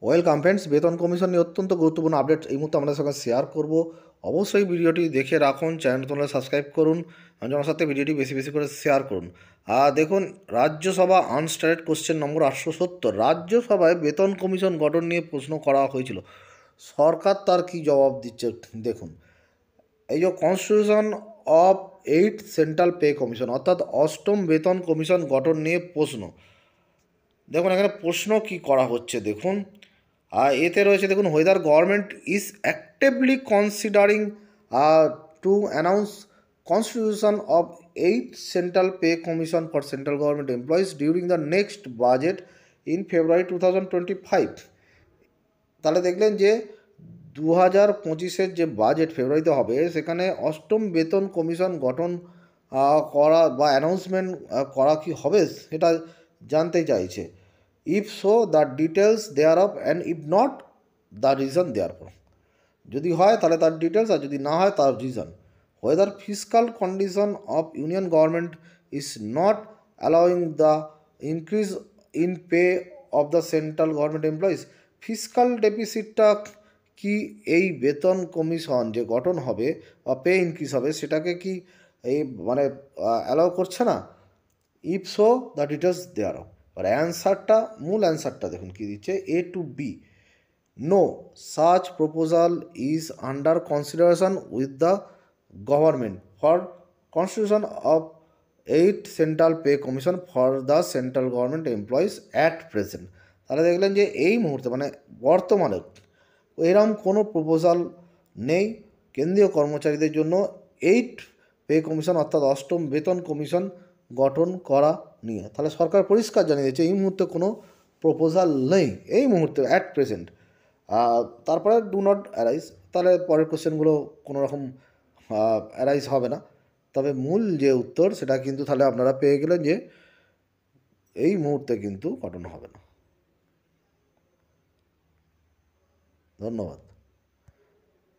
Welcome friends, বেতন commission নিয়ে অত্যন্ত গুরুত্বপূর্ণ আপডেট এই মুহূর্তে আমাদের সঙ্গে শেয়ার করব। অবশ্যই ভিডিওটি দেখে রাখুন, চ্যানেল তোমরা সাবস্ক্রাইব করুন, আমার সাথে ভিডিওটি বেশি বেশি করে শেয়ার করুন। আর দেখুন, রাজ্যসভা আনস্টার্টেড কোশ্চেন নম্বর 870, রাজ্যসভায় বেতন কমিশন গঠন নিয়ে প্রশ্ন করা হয়েছিল। সরকার তার কি জবাব দিচ্ছে দেখুন। এই যে constitution of 8th central pay commission, অর্থাৎ অষ্টম বেতন কমিশন গঠন নিয়ে প্রশ্ন। দেখুন এখানে প্রশ্ন কি করা হচ্ছে দেখুন। আর এতে রয়েছে দেখুন, whether government is actively considering to announce constitution of 8th central pay commission for central government employees during the next budget in February 2025। তাহলে দেখলেন যে 2025-এর যে বাজেট ফেব্রুয়ারিতে হবে, সেখানে অষ্টম বেতন কমিশন গঠন করা বা অ্যানাউন্সমেন্ট করা কি হবে সেটা জানতে চাইছে। If so the details thereof, and if not the reason therefor. যদি হয় তাহলে তার ডিটেলস, আর যদি না হয় তার reason. Whether fiscal condition of union government is not allowing the increase in pay of the central government employees. Fiscal ডেফিসিটটা কি এই বেতন কমিশন যে গঠন হবে বা পে ইনক্রিজ হবে সেটাকে কি এই মানে অ্যালাউ করছে না? If so the details thereof. আর অ্যান্সারটা, মূল অ্যান্সারটা দেখুন কী দিচ্ছে, A to B. No such proposal is under consideration with the government for constitution of 8th central pay commission for the central government employees at present. তাহলে দেখলেন যে এই মুহূর্তে মানে বর্তমানে এরম কোনো প্রপোজাল নেই কেন্দ্রীয় কর্মচারীদের জন্য 8th পে কমিশন অর্থাৎ অষ্টম বেতন কমিশন গঠন করা নিয়ে। তাহলে সরকার পরিষ্কার জানিয়ে দিচ্ছে এই মুহূর্তে কোনো প্রপোজাল নেই, এই মুহূর্তে অ্যাট প্রেজেন্ট। তারপরে ডু নট অ্যারাইজ, তাহলে পরের কোশ্চেনগুলো কোনো রকম অ্যারাইজ হবে না। তবে মূল যে উত্তর সেটা কিন্তু তাহলে আপনারা পেয়ে গেলেন যে এই মুহূর্তে কিন্তু গঠন হবে না। ধন্যবাদ।